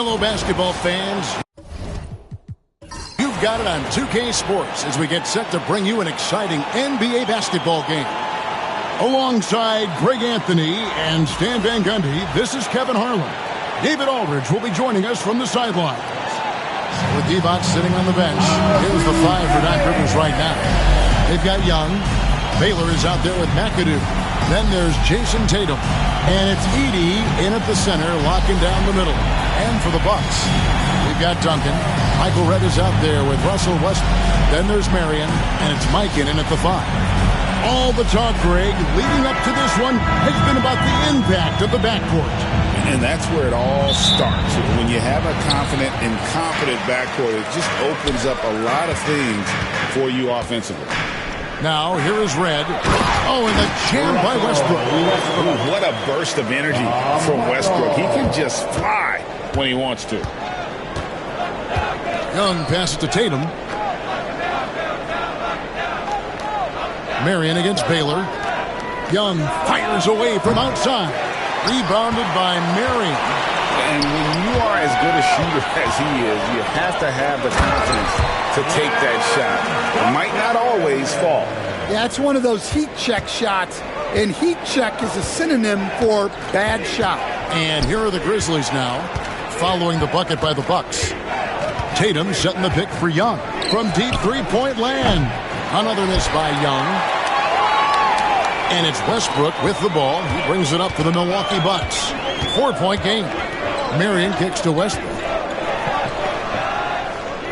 Hello, basketball fans. You've got it on 2K Sports as we get set to bring you an exciting NBA basketball game. Alongside Greg Anthony and Stan Van Gundy, this is Kevin Harlan. David Aldridge will be joining us from the sidelines. With Divac sitting on the bench, here's the 5 for Doc Rivers right now. They've got Young. Baylor is out there with McAdoo. Then there's Jason Tatum. And it's Edey in at the center, locking down the middle. And for the Bucks, we've got Duncan. Michael Redd is out there with Russell Westbrook. Then there's Marion, and it's Mikan in at the 5. All the talk, Greg, leading up to this one has been about the impact of the backcourt. And that's where it all starts. When you have a confident and competent backcourt, it just opens up a lot of things for you offensively. Now, here is Redd. Oh, and the jam by Westbrook. Ooh, what a burst of energy from Westbrook. He can just fly when he wants to. Young passes to Tatum. Marion against Baylor. Young fires away from outside. Rebounded by Marion. And when you are as good a shooter as he is, you have to have the confidence to take that shot. It might not always fall. Yeah, it's one of those heat check shots, and heat check is a synonym for bad shot. And here are the Grizzlies now, following the bucket by the Bucks. Tatum setting the pick for Young from deep three-point land. Another miss by Young. And it's Westbrook with the ball. He brings it up for the Milwaukee Bucks. 4-point game. Marion kicks to Westbrook.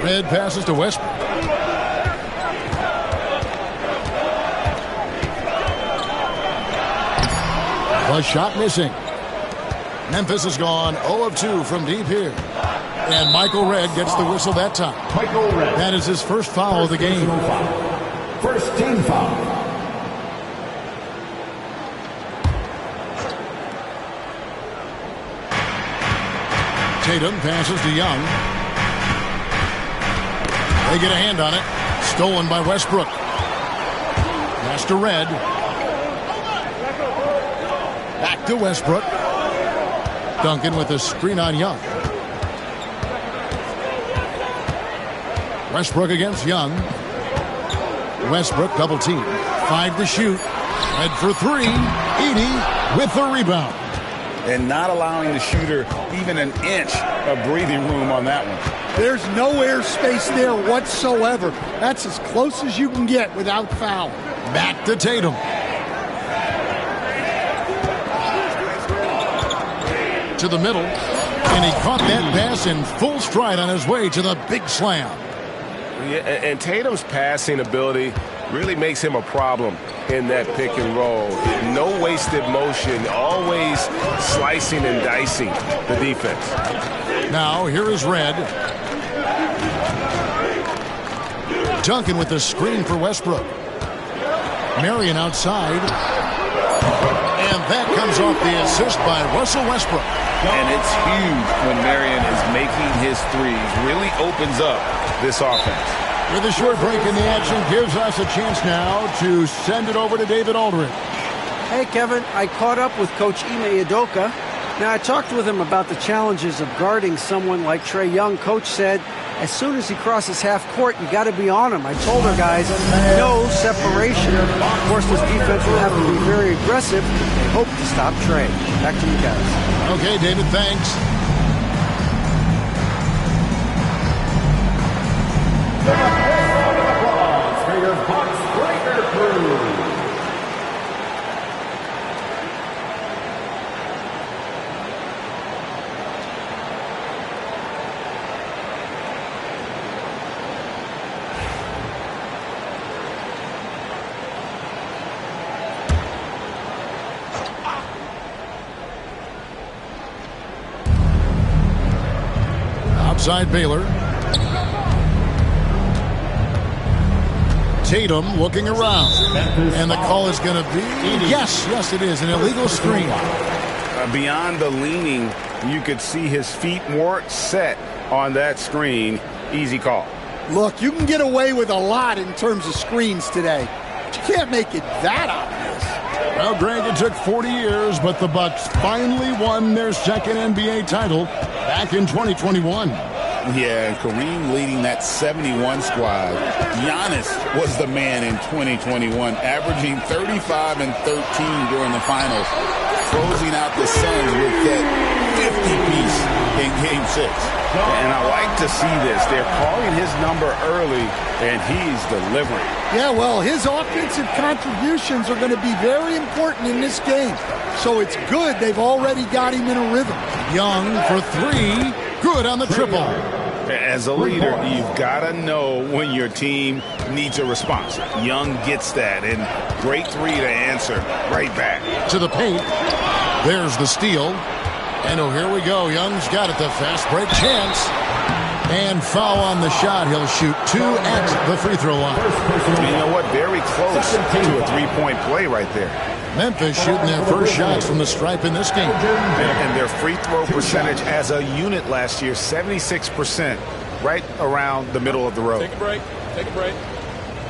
Redd passes to Westbrook. The shot missing. Memphis has gone 0 of 2 from deep here. And Michael Redd gets the whistle that time. That is his first foul of the game. First team foul. Tatum passes to Young. They get a hand on it. Stolen by Westbrook. Pass to Redd. Back to Westbrook. Duncan with a screen on Young. Westbrook against Young. Westbrook double team. 5 to shoot. Redd for 3. Edey with the rebound. And not allowing the shooter even an inch of breathing room on that one. There's no air space there whatsoever. That's as close as you can get without foul. Back to Tatum. To the middle. And he caught that pass in full stride on his way to the big slam. Yeah, and Tatum's passing ability really makes him a problem in that pick and roll. No wasted motion, always slicing and dicing the defense. Now, here is Redd. Duncan with the screen for Westbrook. Marion outside. And that comes off the assist by Russell Westbrook. And it's huge when Marion is making his threes. Really opens up this offense. With a short break in the action, gives us a chance now to send it over to David Aldridge. Hey, Kevin, I caught up with Coach Ime Udoka. Now, I talked with him about the challenges of guarding someone like Trae Young. Coach said, as soon as he crosses half court, you got to be on him. I told our guys, no separation. Of course, this defense will have to be very aggressive and hope to stop Trae. Back to you guys. Okay, David, thanks. For your Bucks Breaker crew. Outside Baylor. Tatum looking around. And the call is going to be, yes, it is, an illegal screen. Beyond the leaning, you could see his feet weren't set on that screen. Easy call. Look, you can get away with a lot in terms of screens today. But you can't make it that obvious. Well, Greg, it took 40 years, but the Bucks finally won their second NBA title back in 2021. Yeah, and Kareem leading that 71 squad. Giannis was the man in 2021, averaging 35 and 13 during the finals, closing out the Suns with that 50-piece in Game 6. And I like to see this. They're calling his number early, and he's delivering. Yeah, well, his offensive contributions are going to be very important in this game. So it's good they've already got him in a rhythm. Young for three. Good on the triple. As a leader, you've got to know when your team needs a response. Young gets that, and great three to answer right back. To the paint. There's the steal. And oh, here we go. Young's got it, the fast break chance. And foul on the shot. He'll shoot two at the free throw line. You know what? Very close to a three-point play right there. Memphis shooting their first shots from the stripe in this game. And their free throw percentage as a unit last year, 76%, right around the middle of the road. Take a break. Take a break.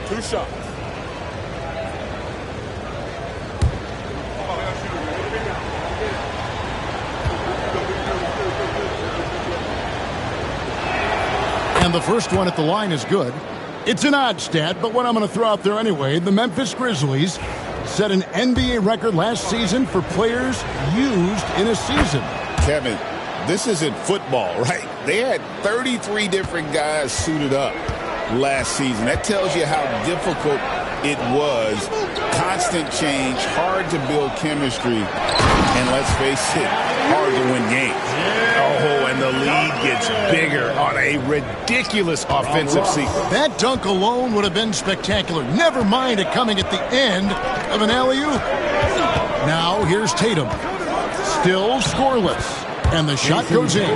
2 shots. And the first one at the line is good. It's an odd stat, but what I'm going to throw out there anyway, the Memphis Grizzlies set an NBA record last season for players used in a season. Kevin, this isn't football, right? They had 33 different guys suited up last season. That tells you how difficult it was. Constant change, hard to build chemistry, and let's face it, hard to win games. Oh, and the lead gets bigger on a ridiculous offensive sequence. That dunk alone would have been spectacular. Never mind it coming at the end of an alley-oop. Now here's Tatum. Still scoreless. And the shot goes in.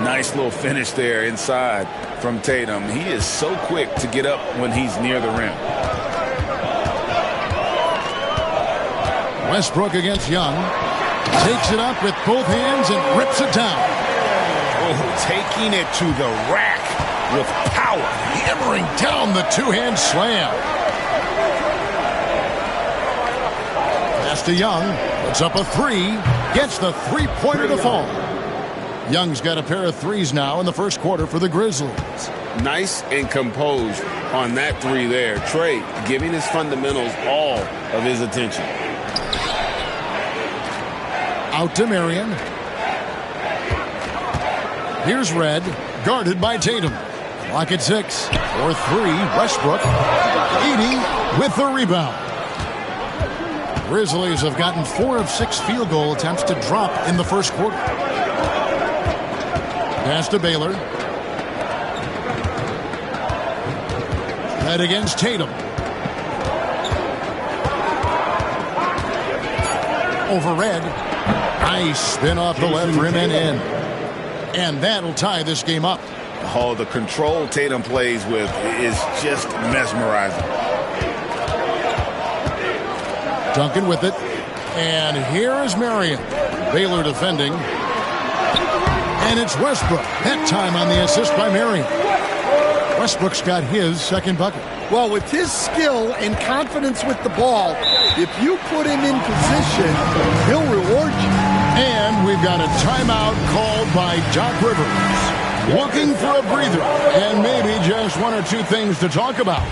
Nice little finish there inside from Tatum. He is so quick to get up when he's near the rim. Westbrook against Young. Takes it up with both hands and rips it down. Oh, taking it to the rack with power. Hammering down the two-hand slam. Pass to Young. Puts up a three. Gets the three-pointer to fall. Young's got a pair of threes now in the first quarter for the Grizzlies. Nice and composed on that three there. Trey giving his fundamentals all of his attention. Out to Marion. Here's Red, guarded by Tatum. Clock at 6. 4-3, Westbrook. 80 with the rebound. Grizzlies have gotten 4 of 6 field goal attempts to drop in the first quarter. Pass to Baylor. Red against Tatum. Over Red. Nice spin off the left rim and in. And that'll tie this game up. Oh, the control Tatum plays with is just mesmerizing. Duncan with it. And here is Marion. Baylor defending. And it's Westbrook. That time on the assist by Marion. Westbrook's got his second bucket. Well, with his skill and confidence with the ball, if you put him in position, he'll reward you. And we've got a timeout called by Doc Rivers. Looking for a breather and maybe just 1 or 2 things to talk about.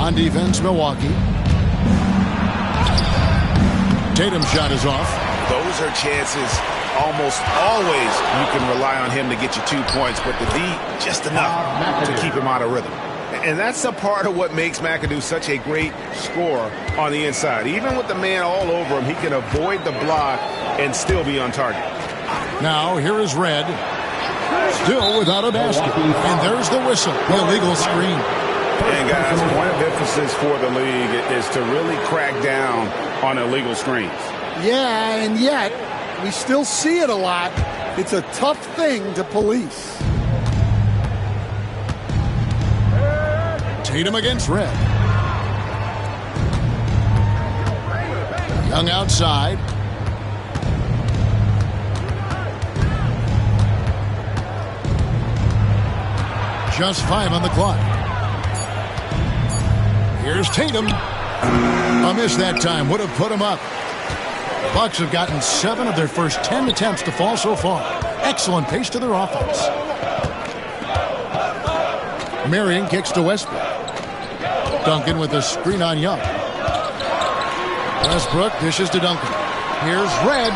On defense, Milwaukee. Tatum's shot is off. Those are chances almost always you can rely on him to get you 2 points, but the D, just enough to keep him out of rhythm. And that's a part of what makes McAdoo such a great scorer on the inside. Even with the man all over him, he can avoid the block and still be on target. Now, here is Red. Still without a basket. And there's the whistle. The illegal screen. And guys, point of emphasis for the league is to really crack down on illegal screens. Yeah, and yet we still see it a lot. It's a tough thing to police. Tatum against Red. Young outside. Just 5 on the clock. Here's Tatum. A miss that time would have put him up. Bucks have gotten 7 of their first 10 attempts to fall so far. Excellent pace to their offense. Marion kicks to Westbrook. Duncan with a screen on Young. Westbrook dishes to Duncan. Here's Red.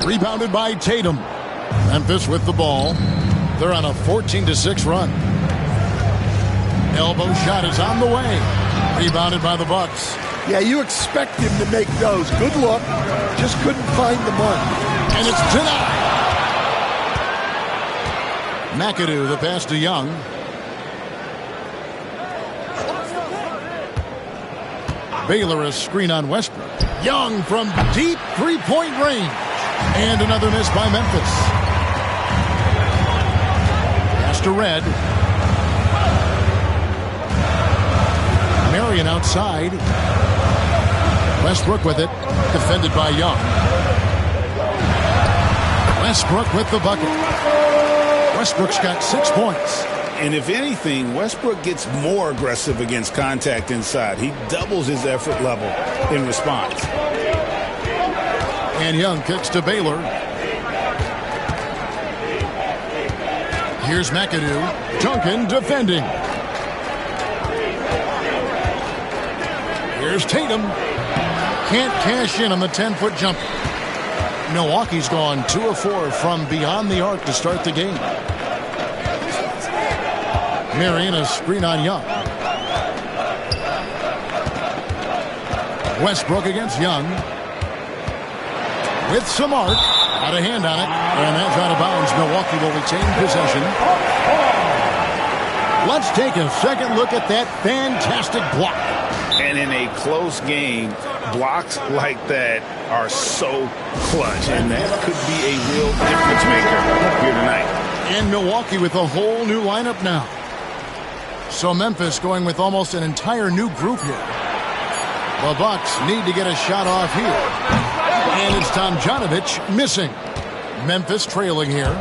Rebounded by Tatum. Memphis with the ball. They're on a 14-6 run. Elbow shot is on the way. Rebounded by the Bucks. Yeah, you expect him to make those. Good look. Just couldn't find the mark. And it's denied. McAdoo, the pass to Young. Baylor a screen on Westbrook. Young from deep three-point range. And another miss by Memphis. Pass to Red. Marion outside. Westbrook with it. Defended by Young. Westbrook with the bucket. Westbrook's got 6 points. And if anything, Westbrook gets more aggressive against contact inside. He doubles his effort level in response. And Young kicks to Baylor. Here's McAdoo. Duncan defending. Here's Tatum. Can't cash in on the 10-foot jumper. Milwaukee's gone 2 of 4 from beyond the arc to start the game. Marion a screen on Young. Westbrook against Young. With some arc. Out of hand on it. And that's out of bounds. Milwaukee will retain possession. Let's take a second look at that fantastic block. And in a close game, blocks like that are so clutch. And that could be a real difference maker here tonight. And Milwaukee with a whole new lineup now. So Memphis going with almost an entire new group here. The Bucks need to get a shot off here. And it's Tomjanovich missing. Memphis trailing here.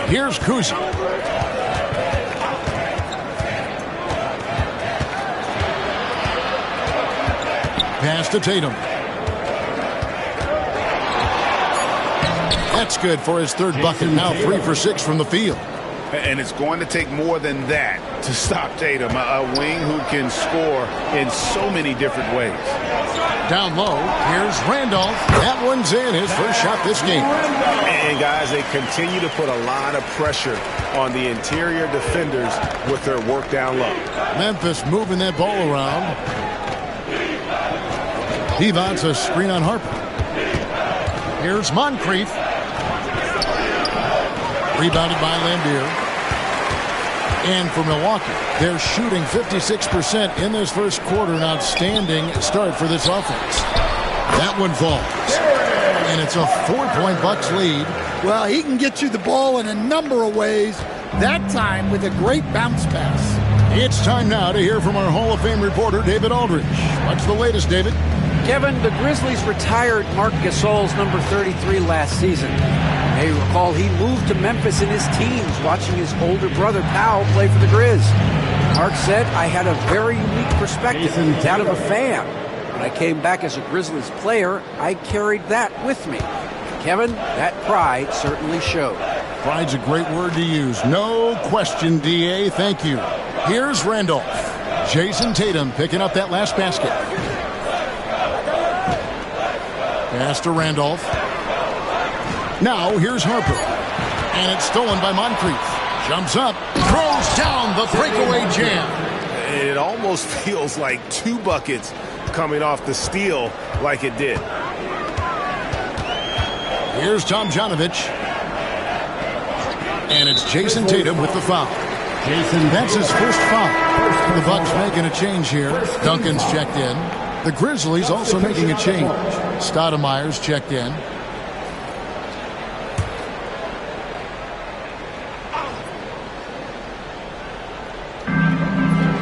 Here's Kuzi. Pass to Tatum. That's good for his 3rd bucket. Now 3 for 6 from the field. And it's going to take more than that to stop Tatum, a wing who can score in so many different ways. Down low, here's Randolph. That one's in, his first shot this game. And guys, they continue to put a lot of pressure on the interior defenders with their work down low. Memphis moving that ball around. Devon's a screen on Harper. Here's Moncrief. Rebounded by Lambier. And for Milwaukee, they're shooting 56% in this first quarter. An outstanding start for this offense. That one falls. And it's a 4-point Bucks lead. Well, he can get you the ball in a number of ways. That time with a great bounce pass. It's time now to hear from our Hall of Fame reporter, David Aldridge. What's the latest, David? Kevin, the Grizzlies retired Marc Gasol's number 33 last season. You may recall he moved to Memphis in his teens, watching his older brother Powell play for the Grizz. Marc said, "I had a very unique perspective, that of a fan. When I came back as a Grizzlies player, I carried that with me." Kevin, that pride certainly showed. Pride's a great word to use. No question, D.A. Thank you. Here's Randolph. Jason Tatum picking up that last basket. Pass to Randolph. Now here's Harper. And it's stolen by Moncrief. Jumps up. Throws down the breakaway jam. It almost feels like 2 buckets coming off the steal like it did. Here's Tomjanovich. And it's Jason Tatum with the foul. That's his first foul. The Bucks making a change here. Duncan's checked in. The Grizzlies also making a change. Stoudemire's checked in.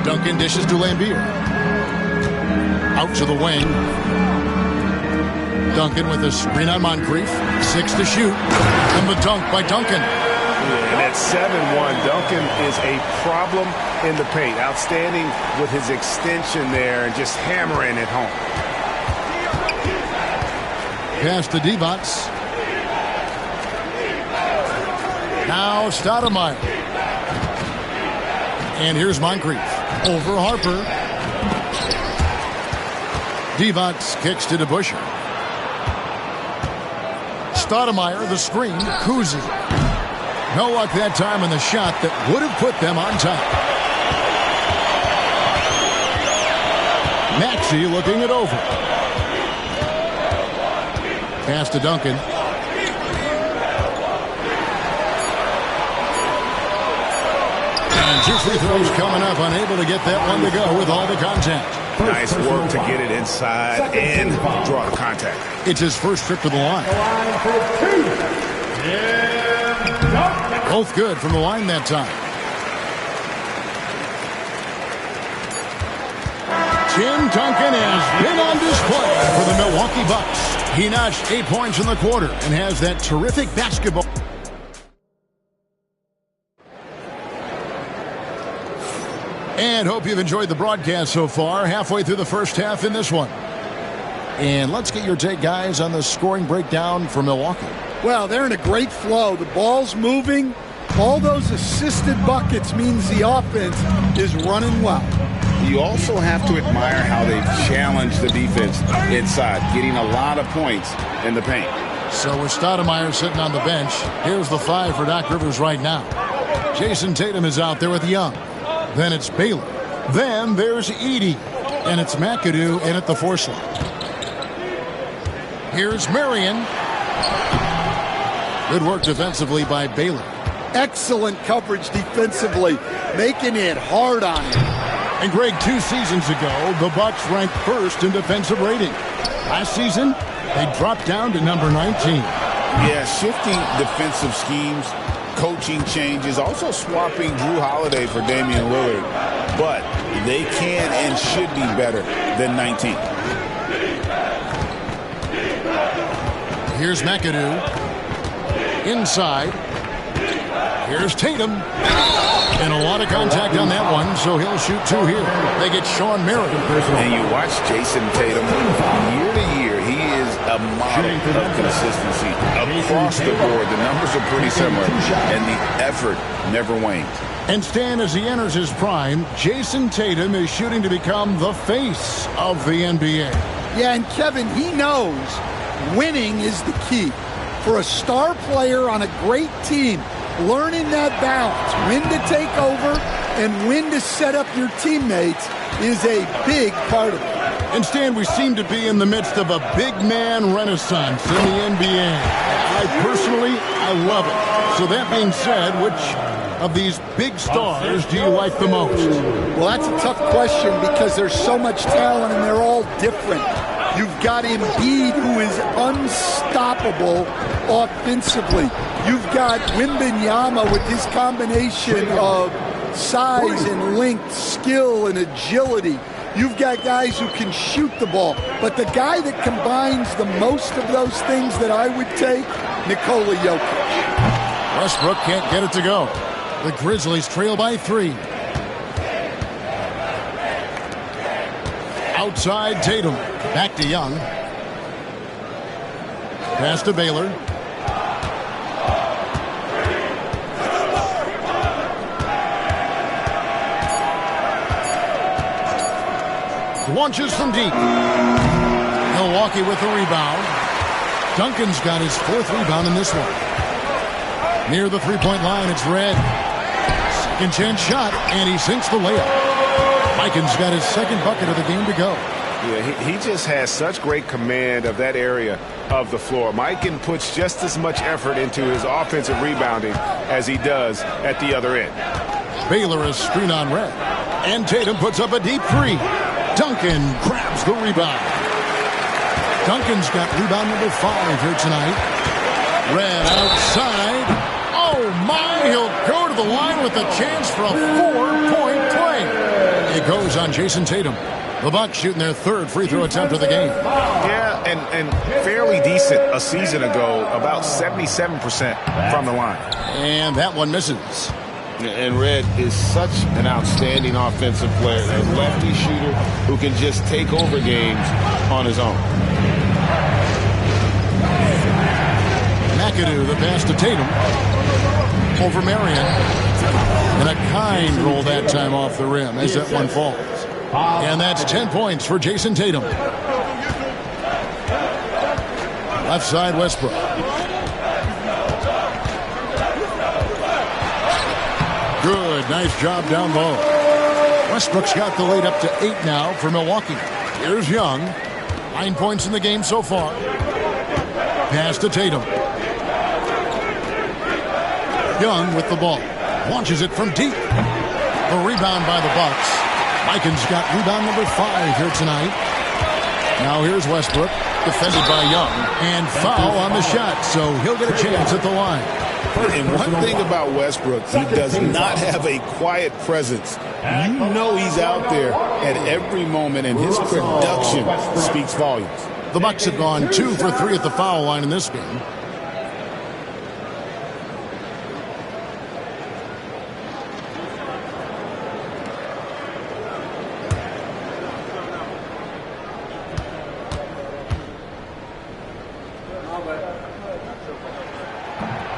Duncan dishes to Lambier. Out to the wing. Duncan with a screen on Moncrief. 6 to shoot. And the dunk by Duncan. And at 7'1", Duncan is a problem in the paint. Outstanding with his extension there and just hammering it home. Pass to Divac. Now Stoudemire. And here's Moncrief. Over Harper. Divac kicks to DeBusschere. Stoudemire, the screen. Kuzi. No luck that time on the shot that would have put them on top. Maxey looking it over. Pass to Duncan. And 2 free throws coming up. Unable to get that one to go with all the contact. Nice work to get it inside and draw the contact. It's his first trip to the line. Both good from the line that time. Tim Duncan has been on display for the Milwaukee Bucks. He notched 8 points in the quarter and has that terrific basketball. And hope you've enjoyed the broadcast so far. Halfway through the first half in this one. And let's get your take, guys, on the scoring breakdown for Milwaukee. Well, they're in a great flow. The ball's moving. All those assisted buckets means the offense is running well. You also have to admire how they've challenged the defense inside, getting a lot of points in the paint. So with Stoudemire sitting on the bench, here's the 5 for Doc Rivers right now. Jason Tatum is out there with Young. Then it's Baylor. Then there's Edey. And it's McAdoo in at the 4 slot. Here's Marion. Good work defensively by Baylor. Excellent coverage defensively, making it hard on him. And Greg, 2 seasons ago, the Bucks ranked first in defensive rating. Last season, they dropped down to number 19. Yeah, shifting defensive schemes, coaching changes, also swapping Drew Holiday for Damian Lillard. But they can and should be better than 19. Here's McAdoo. Inside. Here's Tatum. And a lot of contact on that one, so he'll shoot 2 here. They get Sean Merritt. And you watch Jason Tatum year to year. He is a model of consistency. Across the board, the numbers are pretty similar, and the effort never wanes. And Stan, as he enters his prime, Jason Tatum is shooting to become the face of the NBA. Yeah, and Kevin, he knows winning is the key. For a star player on a great team, learning that balance, when to take over and when to set up your teammates is a big part of it. And Stan, we seem to be in the midst of a big man renaissance in the NBA. I love it. So that being said, which of these big stars do you like the most? Well, that's a tough question because there's so much talent and they're all different. You've got Embiid, who is unstoppable offensively. You've got Wembanyama with his combination of size and length, skill and agility. You've got guys who can shoot the ball. But the guy that combines the most of those things that I would take, Nikola Jokic. Westbrook can't get it to go. The Grizzlies trail by 3. Outside Tatum. Back to Young. Pass to Baylor. Launches from deep. Milwaukee with the rebound. Duncan's got his 4th rebound in this one. Near the 3-point line, it's Red. Second chance shot, and he sinks the layup. Mikan's got his 2nd bucket of the game to go. Yeah, he just has such great command of that area of the floor. Mikan puts just as much effort into his offensive rebounding as he does at the other end. Baylor is screen on Red. And Tatum puts up a deep 3. Duncan grabs the rebound. Duncan's got rebound number 5 here tonight. Red outside. Oh, my. He'll go to the line with a chance for a 4-point play. It goes on Jason Tatum. The Bucks shooting their 3rd free throw attempt of the game. Yeah, and fairly decent a season ago, about 77% from the line. And that one misses. And Red is such an outstanding offensive player, a lefty shooter who can just take over games on his own. McAdoo, the pass to Tatum. Over Marion. And a kind roll that time off the rim as that one falls. And that's 10 points for Jason Tatum. Left side, Westbrook. Good, nice job down low. Westbrook's got the lead up to 8 now for Milwaukee. Here's Young. 9 points in the game so far. Pass to Tatum. Young with the ball. Launches it from deep. A rebound by the Bucks. Mikan's got rebound number 5 here tonight. Now here's Westbrook, defended by Young, and foul on the shot, so he'll get a chance at the line. And one thing about Westbrook, he does not have a quiet presence. You know he's out there at every moment, and his production speaks volumes. The Bucks have gone 2 for 3 at the foul line in this game.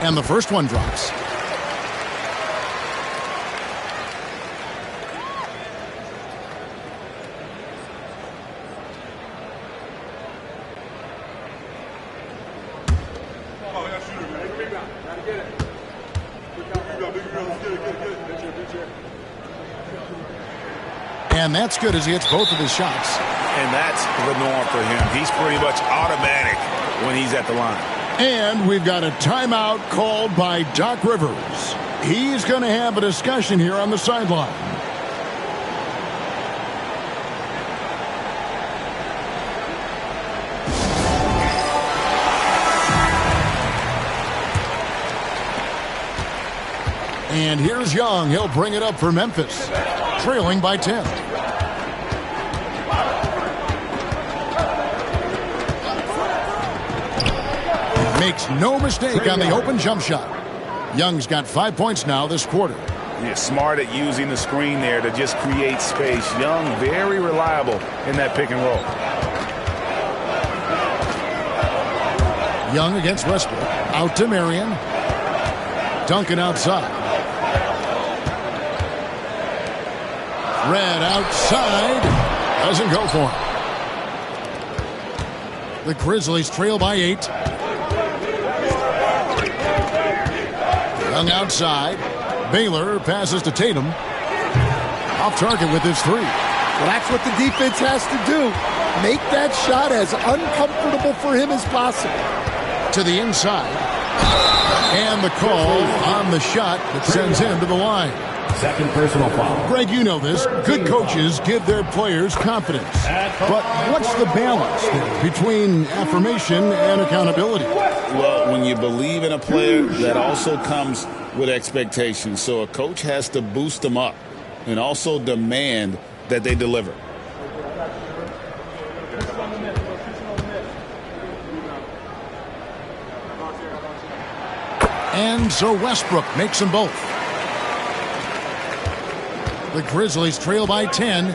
And the first one drops. And that's good as he hits both of his shots. And that's the norm for him. He's pretty much automatic when he's at the line. And we've got a timeout called by Doc Rivers. He's going to have a discussion here on the sideline. And here's Young. He'll bring it up for Memphis, trailing by 10. Makes no mistake on the open jump shot. Young's got 5 points now this quarter. Yeah, smart at using the screen there to just create space. Young, very reliable in that pick and roll. Young against Westbrook. Out to Marion. Duncan outside. Red outside. Doesn't go for him. The Grizzlies trail by 8. Young outside. Baylor passes to Tatum. Off target with his 3. Well, that's what the defense has to do. Make that shot as uncomfortable for him as possible. To the inside. And the call on the shot that sends him to the line. Second personal foul. Greg, you know this. Good coaches give their players confidence. But what's the balance there between affirmation and accountability? Well, when you believe in a player, that also comes with expectations. So a coach has to boost them up and also demand that they deliver. And so Westbrook makes them both. The Grizzlies trail by 10.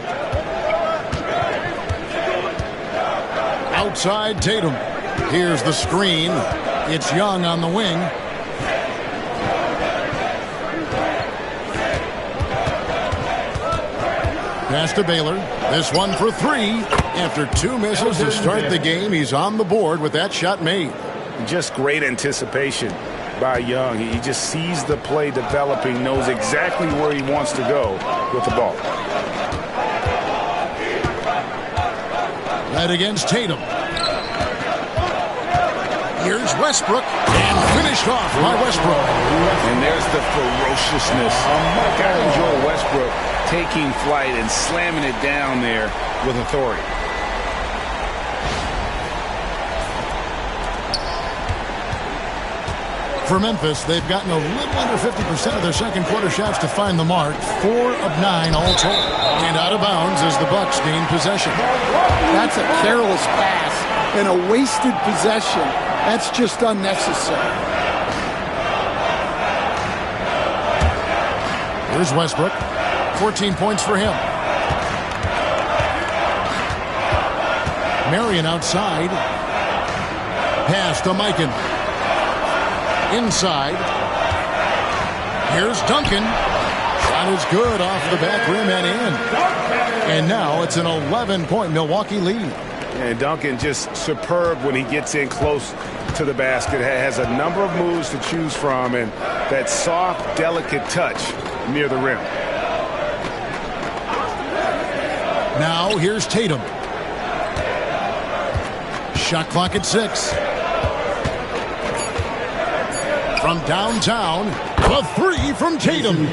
Outside Tatum. Here's the screen. It's Young on the wing. Pass to Baylor. This one for 3. After 2 misses to start the game, he's on the board with that shot made. Just great anticipation by Young. He just sees the play developing, knows exactly where he wants to go with the ball. Led against Tatum. Here's Westbrook, and finished off by Westbrook. And there's the ferociousness. Gotta enjoy Westbrook taking flight and slamming it down there with authority. For Memphis, they've gotten a little under 50% of their second quarter shots to find the mark. 4 of 9 all told. And out of bounds as the Bucks gain possession. That's a careless pass. and a wasted possession. That's just unnecessary. Here's Westbrook. 14 points for him. Marion outside. Pass to Mikan. Inside. Here's Duncan. Shot is good off the back rim and in. And now it's an 11-point Milwaukee lead. And Duncan just superb when he gets in close to the basket. Has a number of moves to choose from, and that soft, delicate touch near the rim. Now here's Tatum. Shot clock at 6. From downtown, a 3 from Tatum.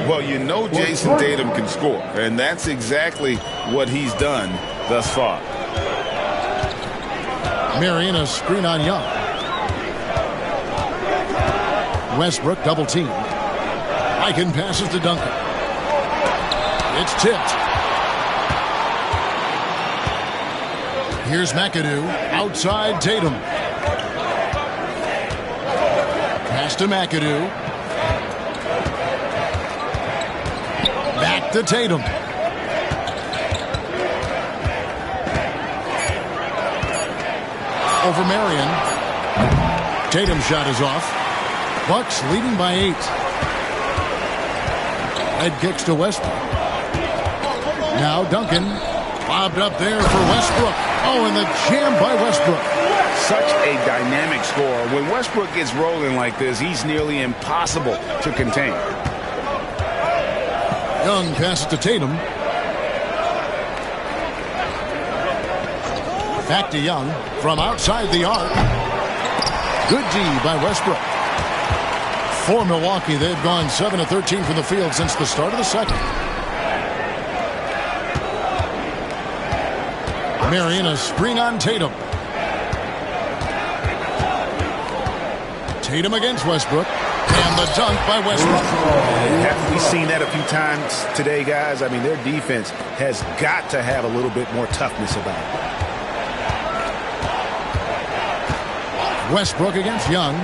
Well, you know Jason Tatum can score, and that's exactly what he's done thus far. Marion a screen on Young. Westbrook double team. Mikan passes to Duncan. It's tipped. Here's McAdoo. Outside Tatum. Pass to McAdoo. Back to Tatum. Over Marion. Tatum's shot is off. Bucks leading by 8. Head kicks to Westbrook. Now Duncan. Lobbed up there for Westbrook. Oh, and the jam by Westbrook. Such a dynamic scorer. When Westbrook gets rolling like this, he's nearly impossible to contain. Young passes to Tatum. Back to Young from outside the arc. Good D by Westbrook. For Milwaukee, they've gone 7 of 13 from the field since the start of the second. Marion a screen on Tatum. Tatum against Westbrook. And the dunk by Westbrook. Haven't we seen that a few times today, guys? I mean, their defense has got to have a little bit more toughness about it. Westbrook against Young.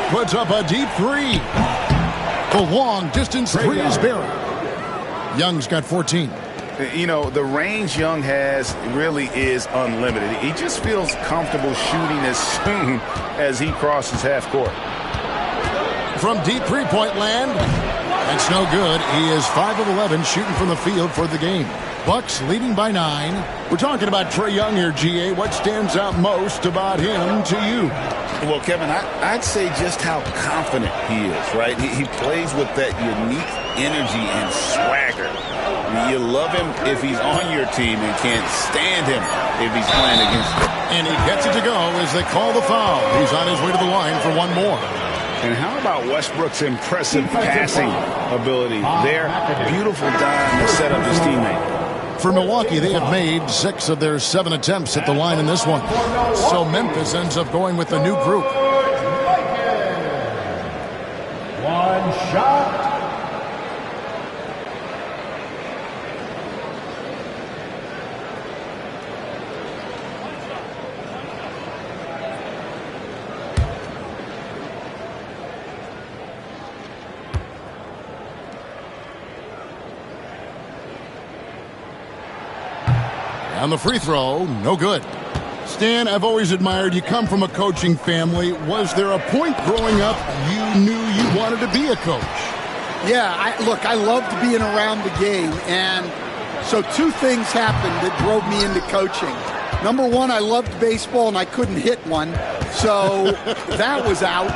Puts up a deep 3. The long distance 3 is buried. Young's got 14. You know, the range Young has really is unlimited. He just feels comfortable shooting as soon as he crosses half court. From deep three-point land, that's no good. He is 5 of 11 shooting from the field for the game. Bucks leading by 9. We're talking about Trae Young here, GA. What stands out most about him to you? Well, Kevin, I'd say just how confident he is, right? He plays with that unique energy and swagger. You love him if he's on your team and can't stand him if he's playing against you. And he gets it to go as they call the foul. He's on his way to the line for one more. And how about Westbrook's impressive passing ability there? Beautiful dime to set up his teammate. For Milwaukee, they have made 6 of their 7 attempts at the line in this one. So Memphis ends up going with a new group. One shot. On the free throw, no good. Stan, I've always admired you come from a coaching family. Was there a point growing up you knew you wanted to be a coach? Yeah, I loved being around the game. And so 2 things happened that drove me into coaching. Number 1, I loved baseball and I couldn't hit one. So that was out.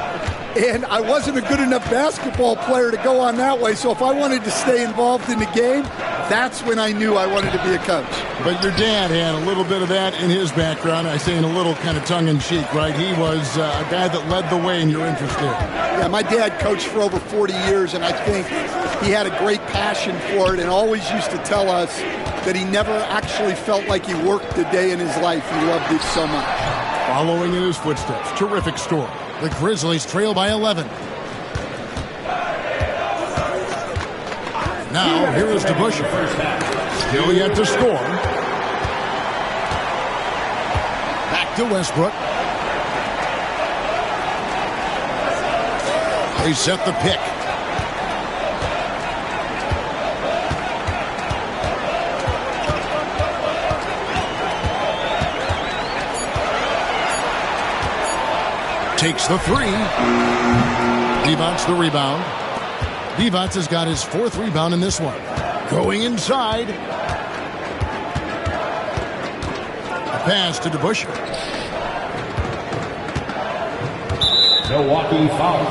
And I wasn't a good enough basketball player to go on that way. So if I wanted to stay involved in the game, that's when I knew I wanted to be a coach. But your dad had a little bit of that in his background. I say in a little kind of tongue-in-cheek, right? He was a guy that led the way in your interest there. Yeah, my dad coached for over 40 years, and I think he had a great passion for it and always used to tell us that he never actually felt like he worked a day in his life. He loved it so much. Following in his footsteps, terrific story. The Grizzlies trail by 11. Now, here is DeBusschere. Still yet to score. Back to Westbrook. They set the pick. Takes the three. Devon's the rebound. Devon has got his 4th rebound in this one. Going inside. A pass to DeBusschere. Milwaukee foul.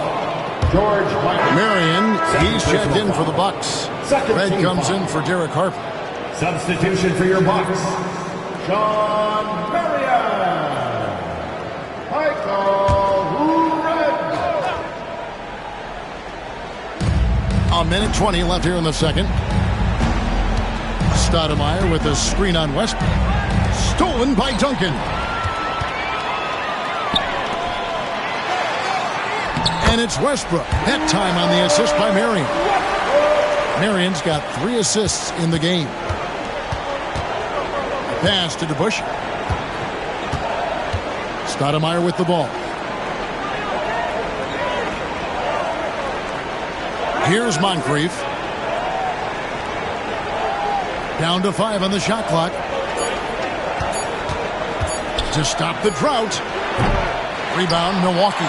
George Michael. Marion, he's checked in for the Bucks. Red comes in for Derek Harper. Substitution for your Bucks. Sean Marion. Michael Red. A minute 20 left here in the second. Stoudemire with a screen on Westbrook. Stolen by Duncan. And it's Westbrook. That time on the assist by Marion. Marion's got 3 assists in the game. Pass to DeBusschere. Stoudemire with the ball. Here's Moncrief. Down to 5 on the shot clock. To stop the drought. Rebound, Milwaukee.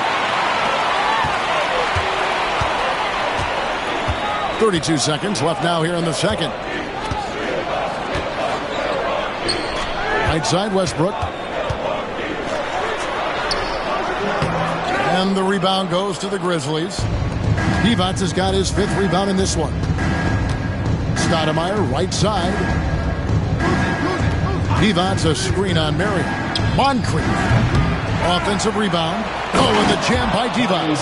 32 seconds left now here in the second. Right side, Westbrook. And the rebound goes to the Grizzlies. Devon's has got his 5th rebound in this one. Stoudemire, right side. Devon's a screen on Marion. Moncrief. Offensive rebound. Oh, and the jam by Devon.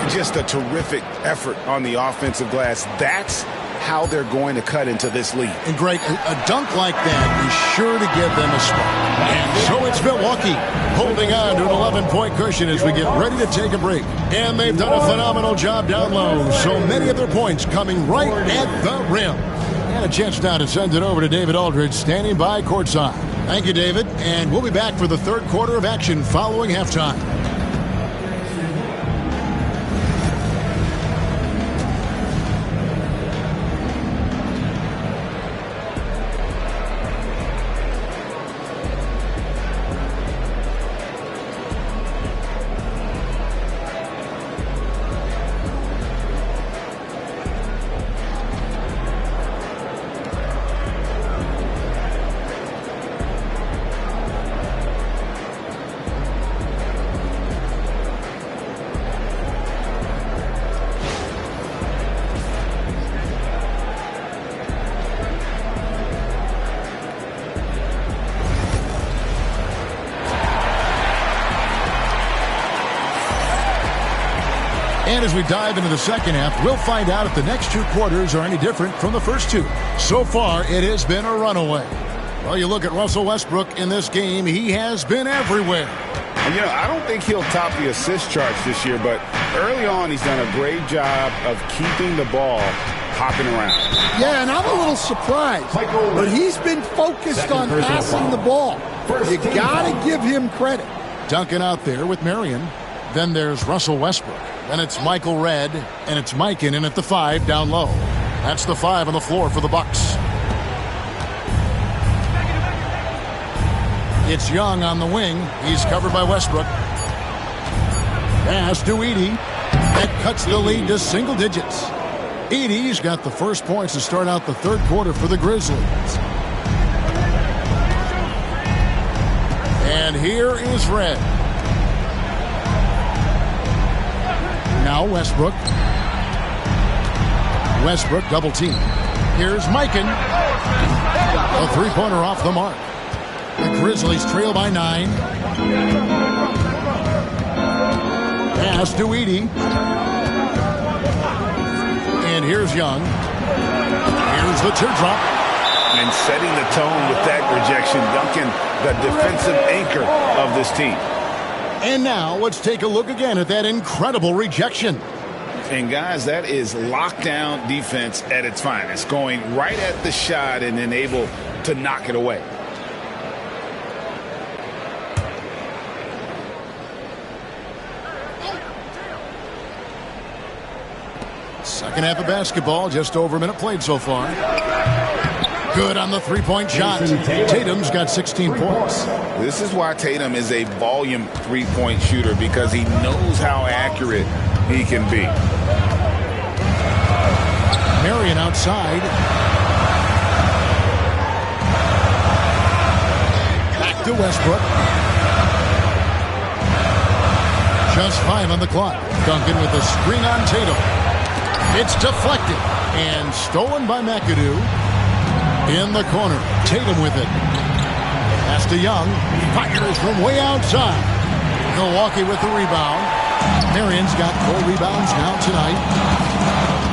Just a terrific effort on the offensive glass. That's how they're going to cut into this lead. And Greg, a dunk like that is sure to give them a spark. And so it's Milwaukee holding on to an 11-point cushion as we get ready to take a break. And they've done a phenomenal job down low. So many of their points coming right at the rim. And a chance now to send it over to David Aldridge standing by courtside. Thank you, David. And we'll be back for the third quarter of action following halftime. And as we dive into the second half, we'll find out if the next 2 quarters are any different from the first 2. So far, it has been a runaway. Well, you look at Russell Westbrook in this game, he has been everywhere. And, I don't think he'll top the assist charts this year, but early on, he's done a great job of keeping the ball hopping around. Yeah, and I'm a little surprised, but he's been focused on passing the ball. You got to give him credit. Duncan out there with Marion. Then there's Russell Westbrook. Then it's Michael Red, and it's Mikan in at the 5 down low. That's the 5 on the floor for the Bucks. It's Young on the wing. He's covered by Westbrook. Pass to Edey. That cuts the lead to single digits. Edey's got the first points to start out the third quarter for the Grizzlies. And here is Red. Now Westbrook. Westbrook double team. Here's Mikan. A 3-pointer off the mark. The Grizzlies trail by 9. Pass to Edey. And here's Young. Here's the teardrop. And setting the tone with that rejection, Duncan, the defensive anchor of this team. And now let's take a look again at that incredible rejection. And guys, that is lockdown defense at its finest, going right at the shot and then able to knock it away. Second half of basketball, just over a minute played so far. Good on the three-point shot. Tatum's got 16 points. This is why Tatum is a volume three-point shooter, because he knows how accurate he can be. Marion outside. Back to Westbrook. Just 5 on the clock. Duncan with the screen on Tatum. It's deflected and stolen by McAdoo. In the corner, Tatum with it. Pass to Young. Fires from way outside. Milwaukee with the rebound. Marion's got 4 rebounds now tonight.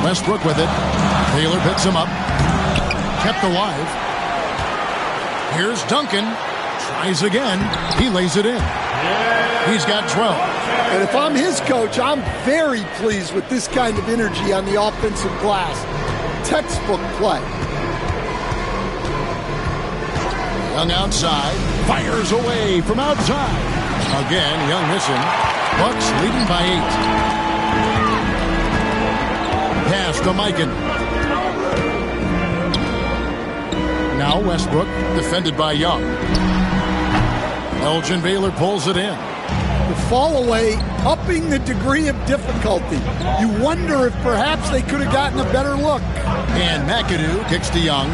Westbrook with it. Taylor picks him up. Kept alive. Here's Duncan. Tries again. He lays it in. He's got 12. And if I'm his coach, I'm very pleased with this kind of energy on the offensive glass. Textbook play. Young outside. Fires away from outside. Again, Young missing. Bucks leading by 8. Pass to Mikan. Now Westbrook, defended by Young. Elgin Baylor pulls it in. The fall away, upping the degree of difficulty. You wonder if perhaps they could have gotten a better look. And McAdoo kicks to Young.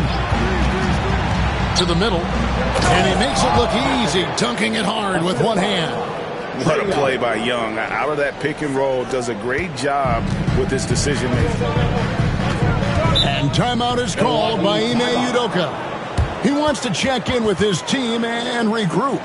To the middle. And he makes it look easy, dunking it hard with one hand. What a play by Young. Out of that pick and roll, does a great job with his decision making. And timeout is called by Ime Udoka. He wants to check in with his team and regroup.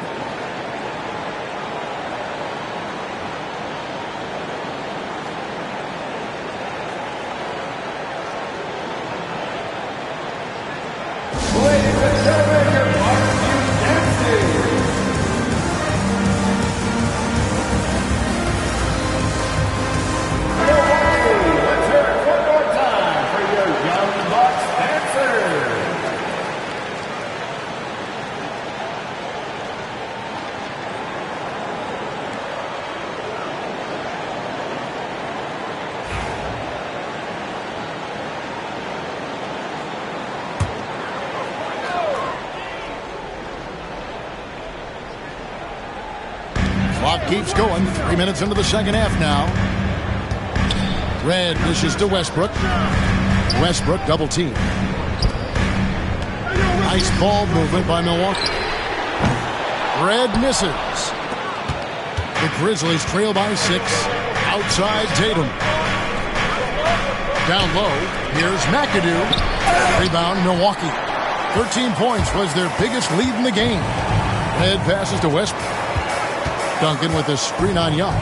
Clock keeps going. 3 minutes into the second half now. Red dishes to Westbrook. Westbrook double team. Nice ball movement by Milwaukee. Red misses. The Grizzlies trail by 6. Outside Tatum. Down low. Here's McAdoo. Rebound Milwaukee. 13 points was their biggest lead in the game. Red passes to Westbrook. Duncan with a screen on Young.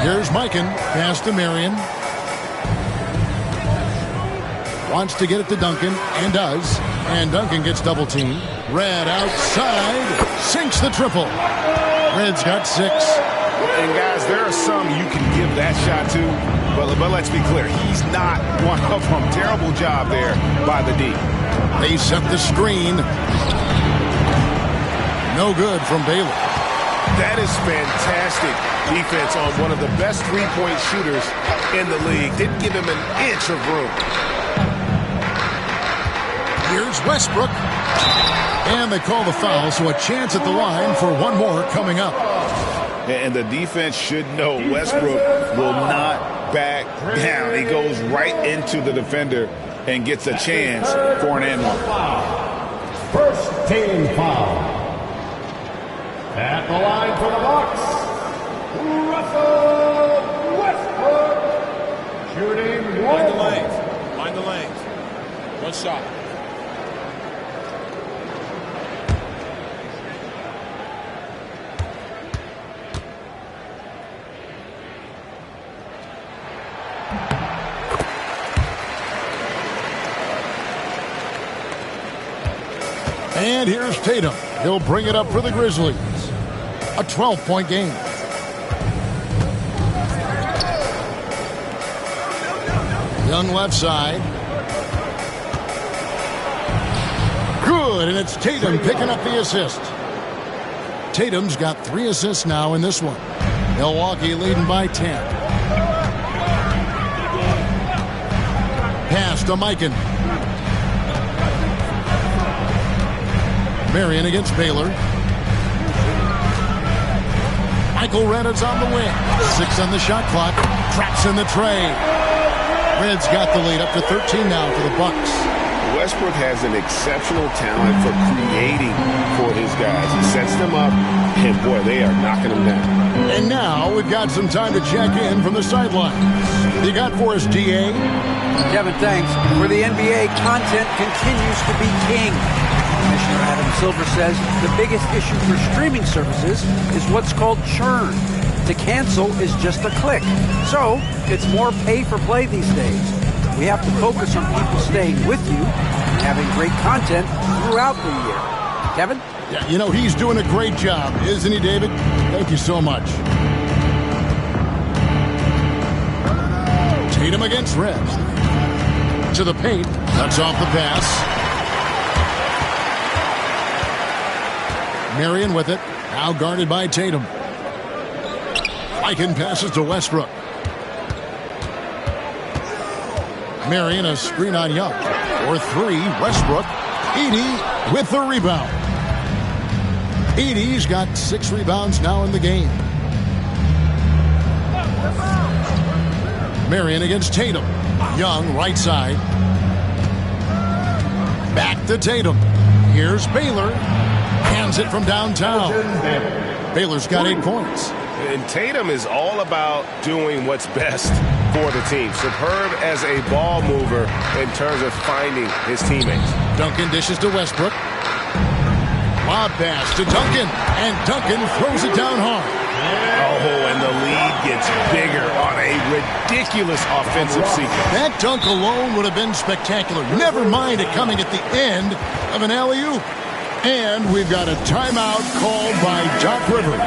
Here's Mikan. Pass to Marion. Wants to get it to Duncan, and does. And Duncan gets double teamed. Red outside. Sinks the triple. Red's got 6. And guys, there are some you can give that shot to, but let's be clear. He's not one of them. Terrible job there by the D. They set the screen. No good from Baylor. That is fantastic defense on one of the best three-point shooters in the league. Didn't give him an inch of room. Here's Westbrook. And they call the foul, so a chance at the line for one more coming up. And the defense should know Westbrook will not back down. He goes right into the defender and gets a chance for an and one. First team foul. At the line for the Bucks, Russell Westbrook, shooting one. Mind the lanes. Mind the lanes. One shot. And here's Tatum. He'll bring it up for the Grizzlies. A 12-point game. Young left side. Good, and it's Tatum picking up the assist. Tatum's got 3 assists now in this one. Milwaukee leading by 10. to Mikan. Marion against Baylor. Michael Reddit's on the wing. 6 on the shot clock. Traps in the tray. Red's got the lead up to 13 now for the Bucks. Westbrook has an exceptional talent for creating for his guys. He sets them up, and boy, they are knocking them down. And now we've got some time to check in from the sidelines. You got for us, DA? Kevin, thanks. For the NBA, content continues to be king. Commissioner Adam Silver says the biggest issue for streaming services is what's called churn. To cancel is just a click. So it's more pay for play these days. We have to focus on people staying with you and having great content throughout the year. Kevin? Yeah, you know, he's doing a great job, isn't he, David? Thank you so much. Tatum against Reds. To the paint. Cuts off the pass. Marion with it. Now guarded by Tatum. Mikan passes to Westbrook. Marion a screen on Young. For 3, Westbrook. Edey with the rebound. Edey's got 6 rebounds now in the game. Marion against Tatum. Young right side. Back to Tatum. Here's Baylor. Hands it from downtown. Baylor's got 8 points. And Tatum is all about doing what's best for the team. Superb as a ball mover in terms of finding his teammates. Duncan dishes to Westbrook. Lob pass to Duncan. And Duncan throws it down hard. Oh, and the lead gets bigger on a ridiculous offensive sequence. That dunk alone would have been spectacular. Never mind it coming at the end of an alley-oop. And we've got a timeout called by Doc Rivers.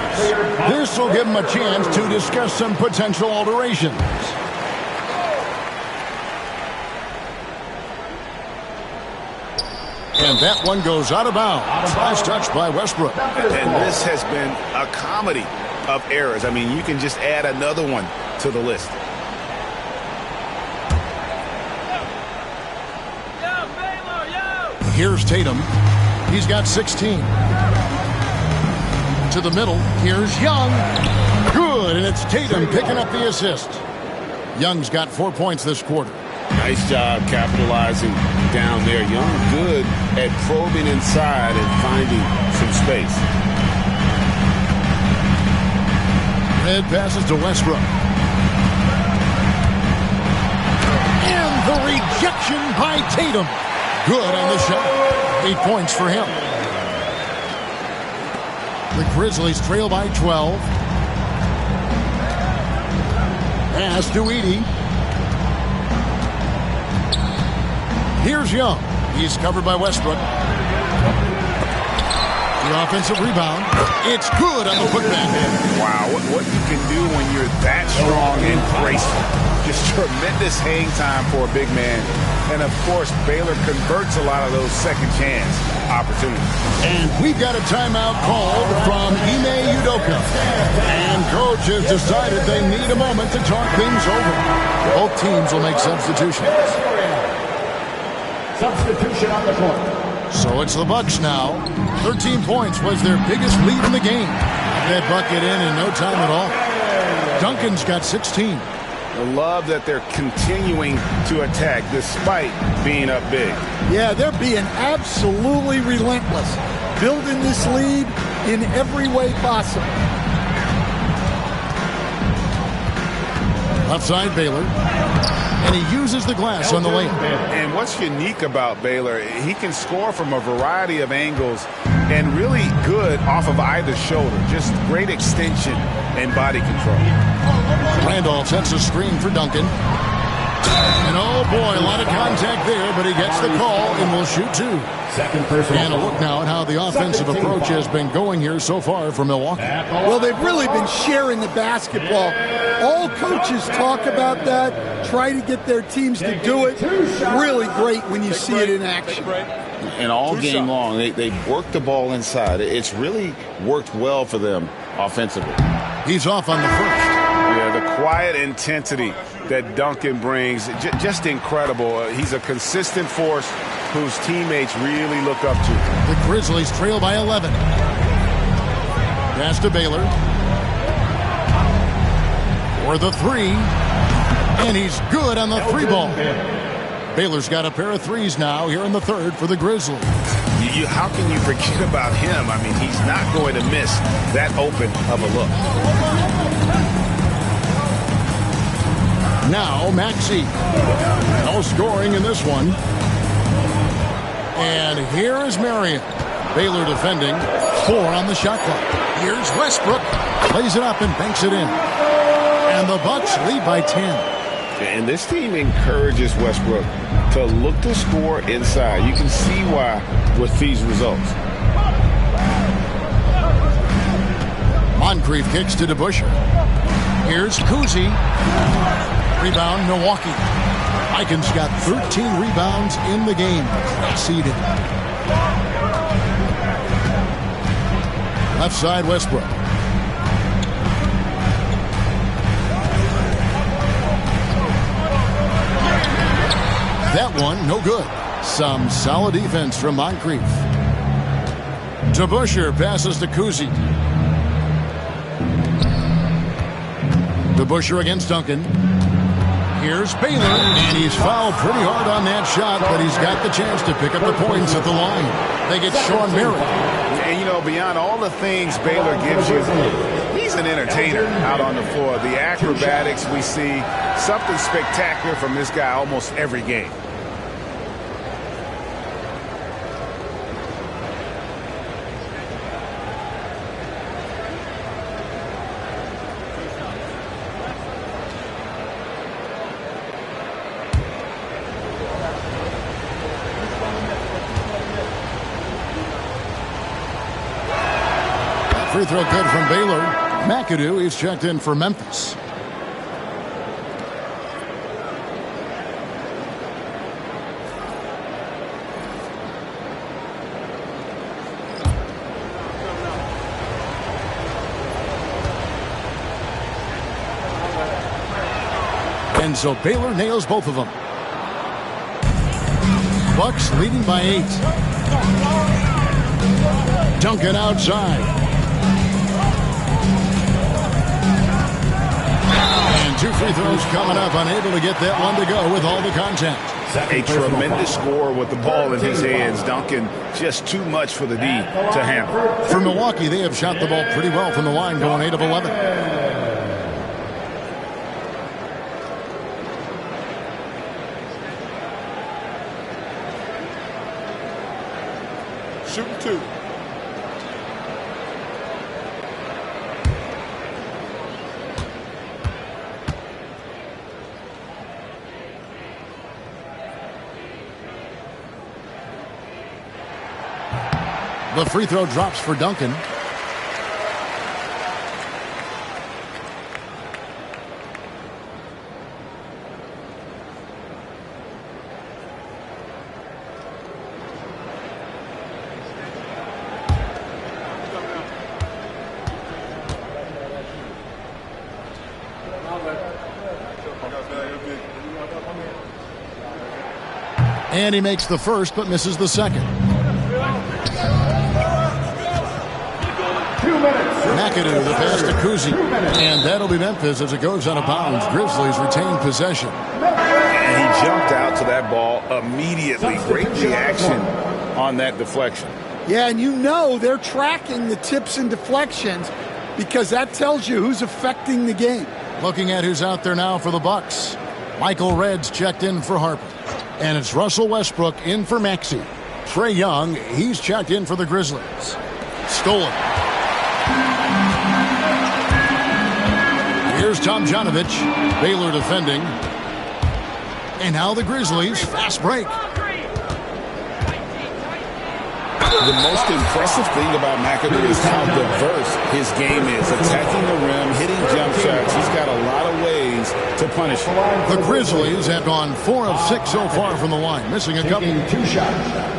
This will give him a chance to discuss some potential alterations. And that one goes out of bounds. Last touch by Westbrook. And this has been a comedy of errors. I mean, you can just add another one to the list. Here's Tatum. He's got 16. To the middle. Here's Young. Good, and it's Tatum picking up the assist. Young's got 4 points this quarter. Nice job capitalizing down there. Young good at probing inside and finding some space. Red passes to Westbrook. And the rejection by Tatum. Good on the shot. 8 points for him. The Grizzlies trail by 12. Pass to Edey. Here's Young. He's covered by Westbrook. The offensive rebound. It's good on the putback. Wow, what you can do when you're that strong and graceful. Just tremendous hang time for a big man. And, of course, Baylor converts a lot of those second chance opportunities. And we've got a timeout called from Ime Udoka. And coach has decided they need a moment to talk things over. Both teams will make substitutions. Substitution on the court. So it's the Bucks now. 13 points was their biggest lead in the game. That bucket in no time at all. Duncan's got 16. I love that they're continuing to attack despite being up big. Yeah, they're being absolutely relentless. Building this lead in every way possible. Left side Baylor. And he uses the glass on the lane. And what's unique about Baylor, he can score from a variety of angles and really good off of either shoulder. Just great extension and body control. Randolph sets a screen for Duncan. And oh boy, a lot of contact there, but he gets the call and will shoot 2. Second personal. And a look now at how the offensive approach has been going here so far for Milwaukee. Well, they've really been sharing the basketball. All coaches talk about that, try to get their teams to do it. Really great when you see it in action. And all game long, they work the ball inside. It's really worked well for them offensively. He's off on the first. Yeah, the quiet intensity that Duncan brings, just incredible. He's a consistent force whose teammates really look up to. The Grizzlies trail by 11. Pass to Baylor. For the three. And he's good on the three ball. Baylor's got a pair of threes now here in the third for the Grizzlies. How can you forget about him? I mean, he's not going to miss that open of a look. Now Maxey. No scoring in this one. And here is Marion. Baylor defending. 4 on the shot clock. Here's Westbrook. Plays it up and banks it in. And the Bucks lead by 10. And this team encourages Westbrook to look to score inside. You can see why with these results. Moncrief kicks to DeBusschere. Here's Kuzi. Rebound, Milwaukee. Icon's got 13 rebounds in the game. Seeded. Left side, Westbrook. That one, no good. Some solid defense from Moncrief. DeBusschere passes to Kuzi. DeBusschere against Duncan. Here's Baylor, and he's fouled pretty hard on that shot, but he's got the chance to pick up the points at the line. They get Sean Merritt. And, you know, beyond all the things Baylor gives you, he's an entertainer out on the floor. The acrobatics we see, something spectacular from this guy almost every game. Free throw good from Baylor. McAdoo is checked in for Memphis. And so Baylor nails both of them. Bucks leading by 8. Duncan outside. And 2 free throws coming up, unable to get that one to go with all the contact. A tremendous score with the ball in his hands. Duncan, just too much for the D to handle. For Milwaukee, they have shot the ball pretty well from the line, going 8 of 11. Shooting 2. The free throw drops for Duncan. And he makes the first but misses the second. McAdoo, the pass to Kuzi. And that'll be Memphis as it goes out of bounds. Grizzlies retain possession. And he jumped out to that ball immediately. Great reaction on that deflection. Yeah, and you know they're tracking the tips and deflections because that tells you who's affecting the game. Looking at who's out there now for the Bucks. Michael Redd's checked in for Harper. And it's Russell Westbrook in for Maxey. Trae Young, he's checked in for the Grizzlies. Stolen. Here's Tomjanovich. Baylor defending. And now the Grizzlies. Fast break. The most impressive thing about McAdoo is how diverse his game is. Attacking the rim, hitting jump shots. He's got a lot of ways to punish him. The Grizzlies have gone 4 of 6 so far from the line, missing a couple. 2 shots.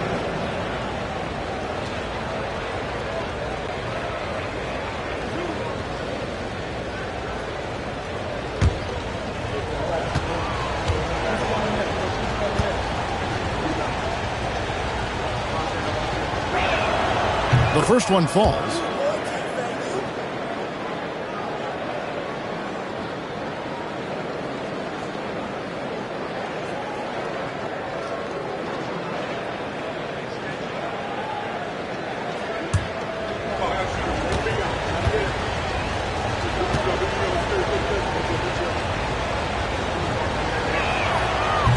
first one falls.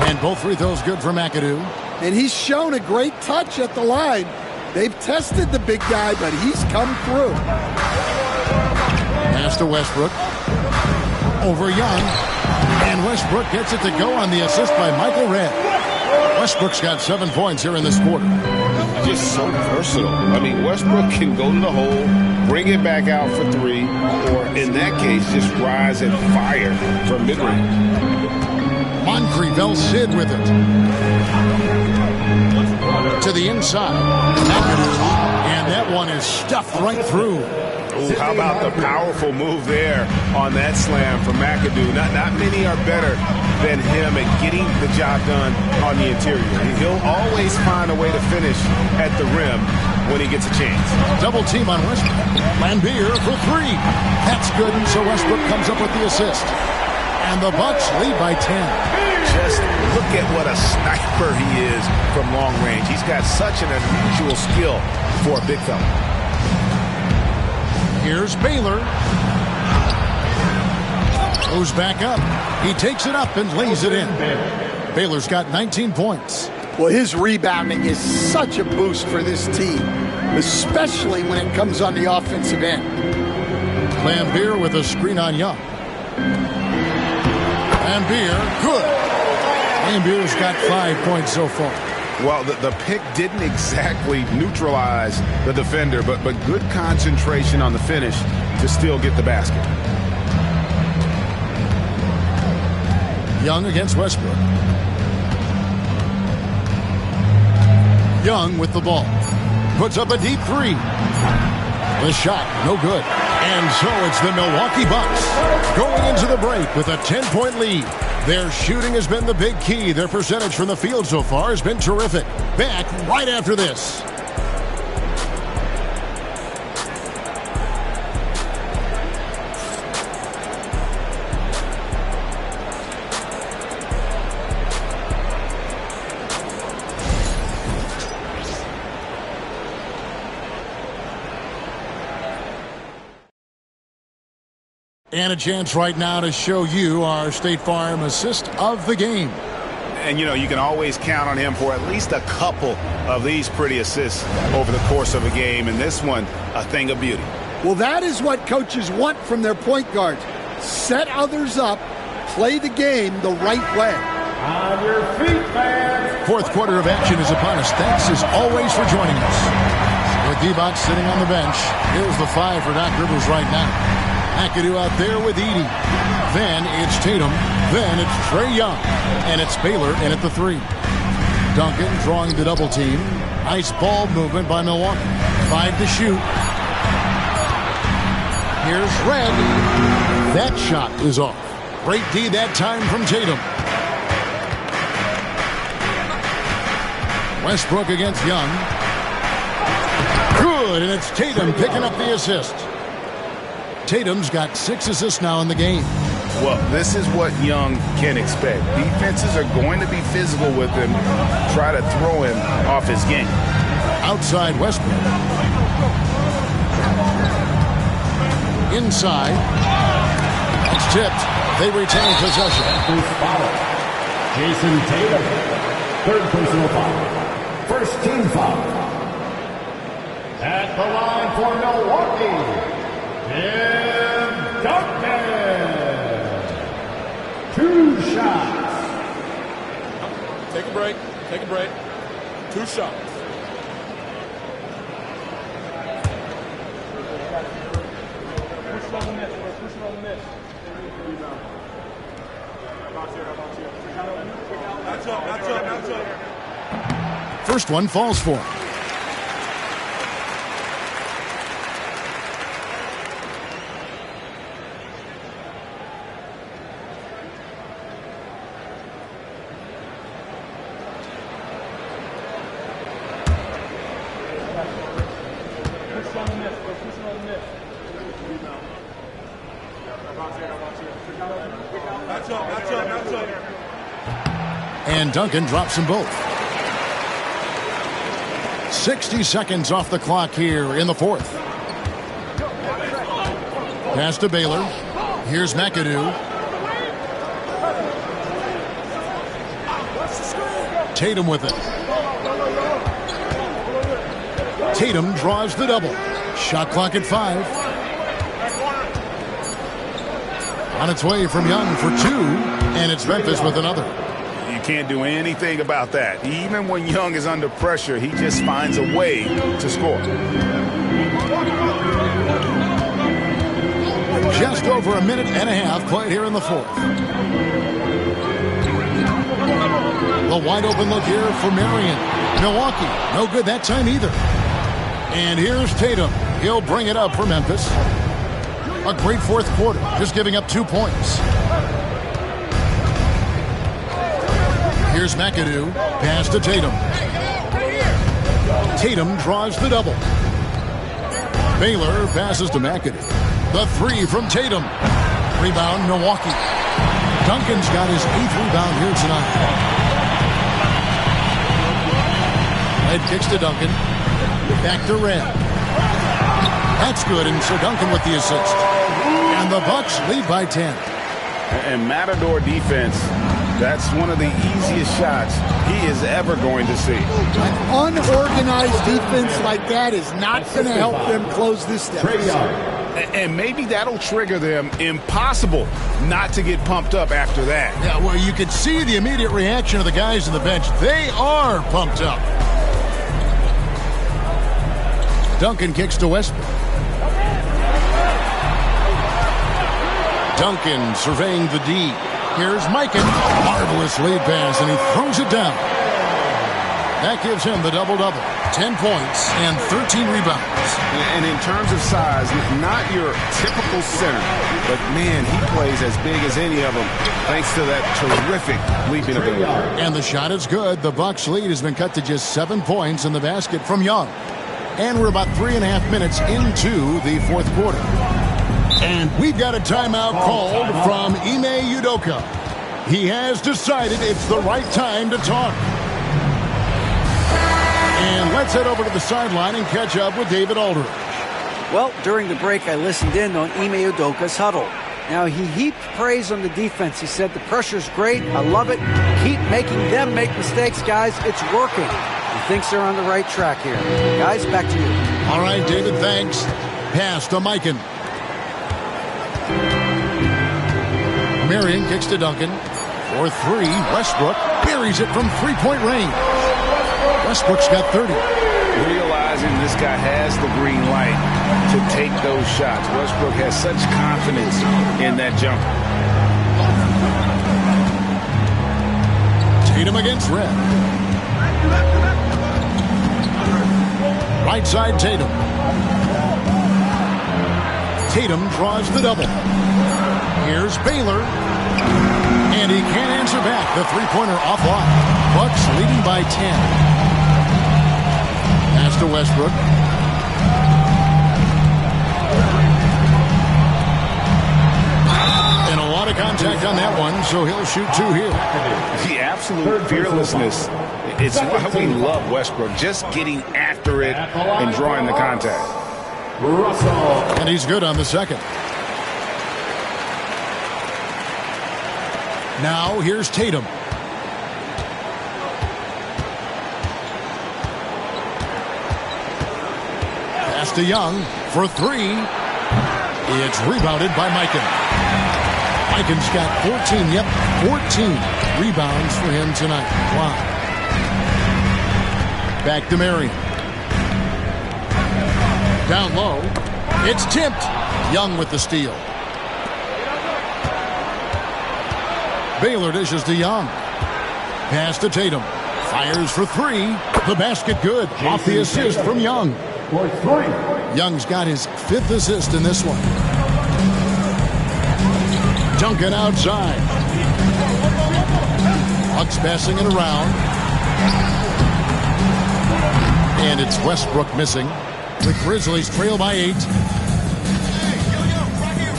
And both free throws good for McAdoo. And he's shown a great touch at the line. They've tested the big guy, but he's come through. Pass to Westbrook. Over Young. And Westbrook gets it to go on the assist by Michael Redd. Westbrook's got 7 points here in this quarter. Just so versatile. I mean, Westbrook can go to the hole, bring it back out for three, or in that case, just rise and fire from mid-range. Moncrief Sid with it. To the inside. And that one is stuffed right through. Ooh, how about the powerful move there on that slam from McAdoo? Not many are better than him at getting the job done on the interior. He'll always find a way to finish at the rim when he gets a chance. Double team on Westbrook. Lambeer for three. That's good, and so Westbrook comes up with the assist. And the Bucks lead by 10. Just look at what a sniper he is from long range. He's got such an unusual skill for a big fella. Here's Baylor. Goes back up. He takes it up and lays it in. Baylor's got 19 points. Well, his rebounding is such a boost for this team, especially when it comes on the offensive end. Lambeer with a screen on Young. Lambeer, good. Lambeer's got 5 points so far. Well, the pick didn't exactly neutralize the defender, but good concentration on the finish to still get the basket. Young against Westbrook. Young with the ball. Puts up a deep three. The shot, no good. And so it's the Milwaukee Bucks going into the break with a 10-point lead. Their shooting has been the big key. Their percentage from the field so far has been terrific. Back right after this. And a chance right now to show you our State Farm assist of the game. And, you know, you can always count on him for at least a couple of these pretty assists over the course of a game. And this one, a thing of beauty. Well, that is what coaches want from their point guards. Set others up, play the game the right way. On your feet, fans. Fourth quarter of action is upon us. Thanks as always for joining us. With D-Box sitting on the bench, here's the 5 for Doc Rivers right now. McAdoo out there with Edey. Then it's Tatum. Then it's Trae Young. And it's Baylor in at the 3. Duncan drawing the double team. Nice ball movement by Milwaukee. 5 to shoot. Here's Red. That shot is off. Great D that time from Tatum. Westbrook against Young. Good, and it's Tatum picking up the assist. Tatum's got 6 assists now in the game. Well, this is what Young can expect. Defenses are going to be physical with him, try to throw him off his game. Outside Westbrook. Inside. It's tipped. They retain possession. Jason Tatum. Third personal foul. First team foul. At the line for Milwaukee. And Duncan. 2 shots. Take a break. Take a break. 2 shots. First one falls for him. And Duncan drops them both. 60 seconds off the clock here in the fourth. Pass to Baylor. Here's McAdoo. Tatum with it. Tatum draws the double. Shot clock at 5. On its way from Young for 2, and it's Memphis with another. You can't do anything about that. Even when Young is under pressure, he just finds a way to score. Just over a minute and a half played here in the fourth. The wide open look here for Marion. Milwaukee, no good that time either. And here's Tatum. He'll bring it up for Memphis. A great fourth quarter, just giving up 2 points. Here's McAdoo. Pass to Tatum. Tatum draws the double. Baylor passes to McAdoo. The 3 from Tatum. Rebound, Milwaukee. Duncan's got his 8th rebound here tonight. Red kicks to Duncan. Back to Red. That's good, and so Duncan with the assist. And the Bucks lead by 10. And Matador defense, that's one of the easiest shots he is ever going to see. An unorganized defense like that is not going to help them close this deficit. And maybe that'll trigger them. Impossible not to get pumped up after that. Yeah, well, you could see the immediate reaction of the guys on the bench. They are pumped up. Duncan kicks to Westbrook. Duncan surveying the D. Here's Mikan. Marvelous lead pass, and he throws it down. That gives him the double-double. 10 points and 13 rebounds. And in terms of size, not your typical center, but man, he plays as big as any of them thanks to that terrific leaping ability. And the shot is good. The Bucks lead has been cut to just 7 points in the basket from Young. And we're about 3.5 minutes into the fourth quarter. And we've got a timeout called from Ime Udoka. He has decided it's the right time to talk. And let's head over to the sideline and catch up with David Aldridge. Well, during the break, I listened in on Ime Udoka's huddle. Now, he heaped praise on the defense. He said, the pressure's great. I love it. Keep making them make mistakes, guys. It's working. He thinks they're on the right track here. Guys, back to you. All right, David, thanks. Pass to Mikan. Marion kicks to Duncan. For 3, Westbrook buries it from three-point range. Westbrook's got 30. Realizing this guy has the green light to take those shots. Westbrook has such confidence in that jumper. Tatum against Red. Right side, Tatum. Tatum draws the double. Here's Baylor. And he can't answer back. The three-pointer offline. Bucks leading by 10. Pass to Westbrook. And a lot of contact on that one, so he'll shoot 2 here. The absolute fearlessness. It's why we love Westbrook. Just getting after it and drawing the contact. And he's good on the second. Now here's Tatum. Pass to Young for 3. It's rebounded by Mikan. Mikan's got 14. Yep, 14 rebounds for him tonight. Wow. Back to Marion. Down low. It's tipped. Young with the steal. Baylor dishes to Young. Pass to Tatum. Fires for 3. The basket good. Off the assist from Young. Young's got his 5th assist in this one. Duncan outside. Bucks passing it around. And it's Westbrook missing. The Grizzlies trail by 8.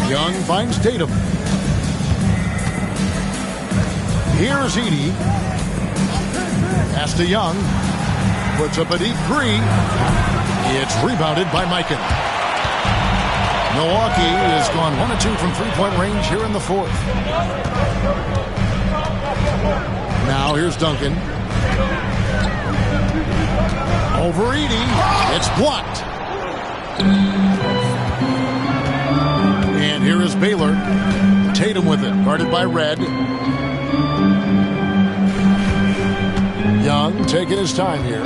Young finds Tatum. Here's Edey. Pass to Young. Puts up a deep three. It's rebounded by Mikan. Milwaukee has gone 1 of 2 from three-point range here in the fourth. Now here's Duncan. Over Edey. It's blocked. And here is Baylor. Tatum with it. Guarded by Red. Young taking his time here.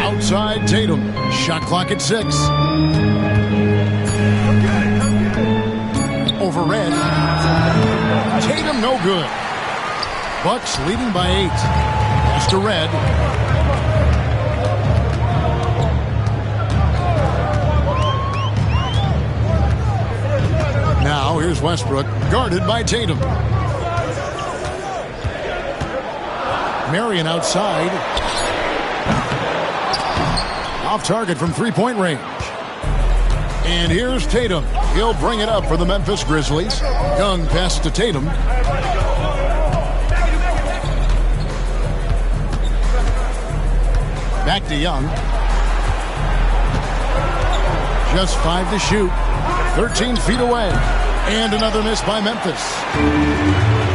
Outside Tatum. Shot clock at 6. Over Red. Tatum no good. Bucks leading by 8. Pass to Red. Now here's Westbrook, guarded by Tatum. Marion outside. Off target from three-point range. And here's Tatum. He'll bring it up for the Memphis Grizzlies. Young pass to Tatum. Back to Young. Just 5 to shoot. 13 feet away. And another miss by Memphis.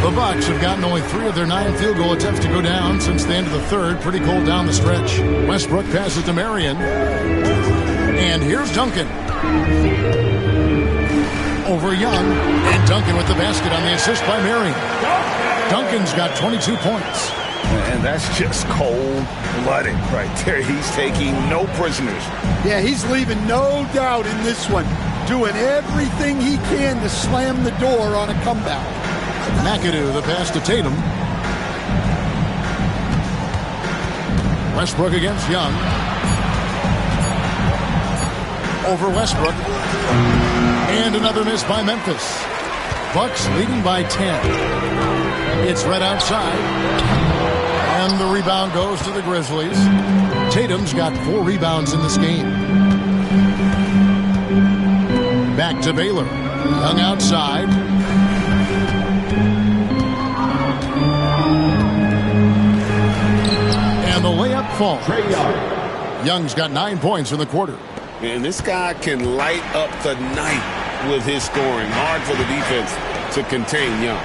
The Bucks have gotten only 3 of their 9 field goal attempts to go down since the end of the third. Pretty cold down the stretch. Westbrook passes to Marion. And here's Duncan. Over Young. And Duncan with the basket on the assist by Marion. Duncan's got 22 points. And that's just cold-blooded right there. He's taking no prisoners. Yeah, he's leaving no doubt in this one. Doing everything he can to slam the door on a comeback. McAdoo, the pass to Tatum. Westbrook against Young. Over Westbrook. And another miss by Memphis. Bucks leading by 10. It's Red outside. And the rebound goes to the Grizzlies. Tatum's got 4 rebounds in this game. Back to Baylor. Young outside. And the layup falls. Young's got 9 points in the quarter. And this guy can light up the night with his scoring. Hard for the defense to contain Young.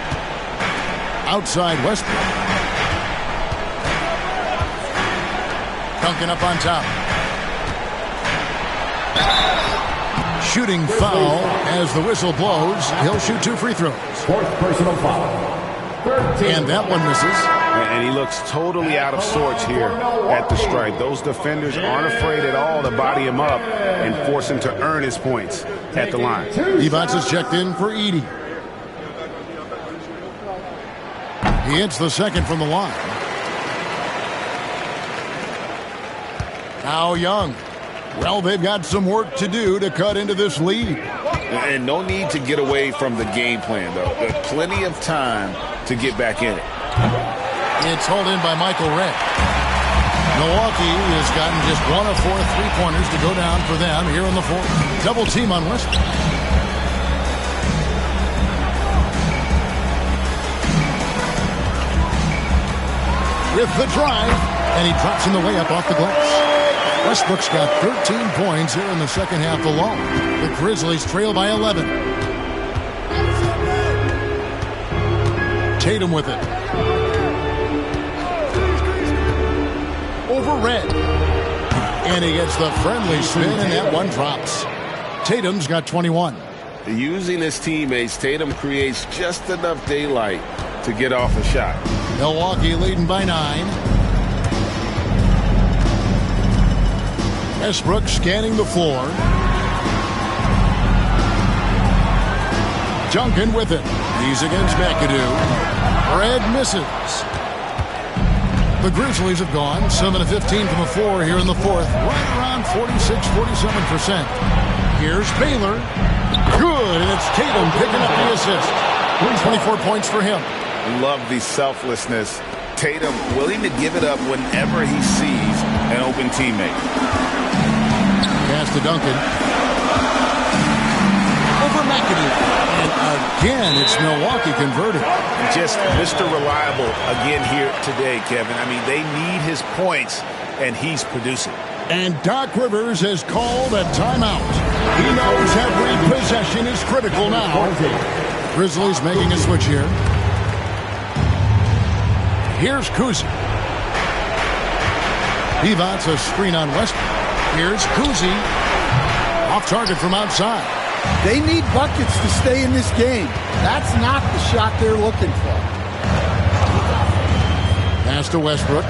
Outside Westbrook. Duncan up on top. Shooting foul as the whistle blows. He'll shoot 2 free throws. 4th personal foul. And that one misses. And he looks totally out of sorts here at the stripe. Those defenders aren't afraid at all to body him up and force him to earn his points at the line. Evans is checked in for Edey. He hits the second from the line. Now Young. Well, they've got some work to do to cut into this lead. And no need to get away from the game plan, though. There's plenty of time to get back in it. It's hauled in by Michael Red. Milwaukee has gotten just 1 of 4 3-pointers to go down for them here in the fourth. Double team on Westbrook. With the drive, and he drops in the way up off the glass. Westbrook's got 13 points here in the second half alone. The Grizzlies trail by 11. Tatum with it. Over Red. And he gets the friendly spin, and that one drops. Tatum's got 21. Using his teammates, Tatum creates just enough daylight to get off a shot. Milwaukee leading by 9. Westbrook scanning the floor. Duncan with it. He's against McAdoo. Red misses. The Grizzlies have gone 7 of 15 from the floor here in the fourth. Right around 46-47%. Here's Baylor. Good, and it's Tatum picking up the assist. 24 points for him. Love the selflessness. Tatum willing to give it up whenever he sees an open teammate. Pass to Duncan. Again, it's Milwaukee converted. Just Mr. Reliable again here today, Kevin. I mean, they need his points, and he's producing. And Doc Rivers has called a timeout. He knows every possession is critical now. Grizzlies making a switch here. Here's Kuzi. He wants a screen on Westbrook. Here's Kuzi. Off target from outside. They need buckets to stay in this game. That's not the shot they're looking for. Pass to Westbrook.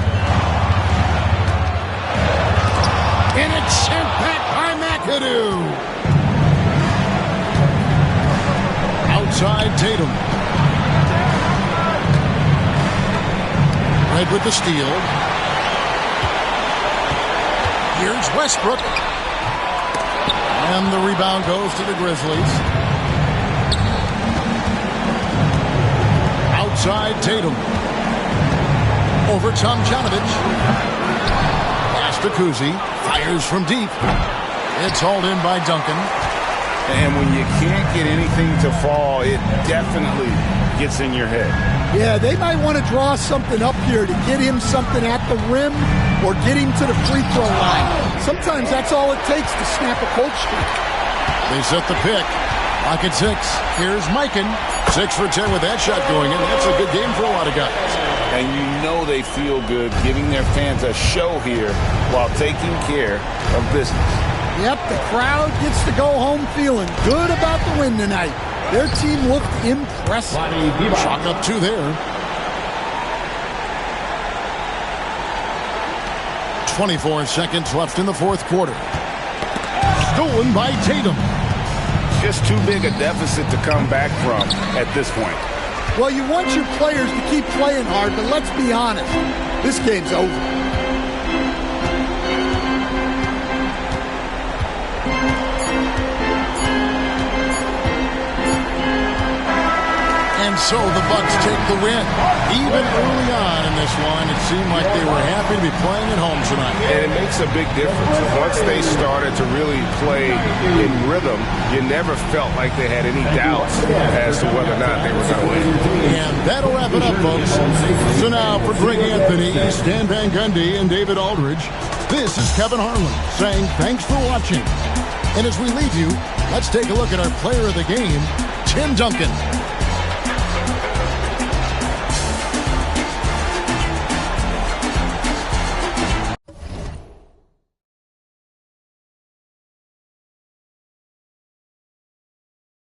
And it's sent back by McAdoo. Outside Tatum. Red with the steal. Here's Westbrook. And the rebound goes to the Grizzlies. Outside Tatum. Over Tomjanovich. Pass to Kuzi. Fires from deep. It's hauled in by Duncan. And when you can't get anything to fall, it definitely gets in your head. Yeah, they might want to draw something up here to get him something at the rim or get him to the free throw line. Sometimes that's all it takes to snap a cold streak. They set the pick. Lock at 6. Here's Mikan. 6 for 10 with that shot going in. That's a good game for a lot of guys. And you know they feel good giving their fans a show here while taking care of business. Yep, the crowd gets to go home feeling good about the win tonight. Their team looked impressive. Chalk up 2 there. 24 seconds left in the fourth quarter. Stolen by Tatum. Just too big a deficit to come back from at this point. Well, you want your players to keep playing hard, but let's be honest. This game's over. And so the Bucks take the win. Even early on in this one, it seemed like they were happy to be playing at home tonight. And it makes a big difference. Once they started to really play in rhythm, you never felt like they had any doubts as to whether or not they were going to win. And that'll wrap it up, folks. So now for Greg Anthony, Stan Van Gundy, and David Aldridge, this is Kevin Harlan saying thanks for watching. And as we leave you, let's take a look at our player of the game, Tim Duncan.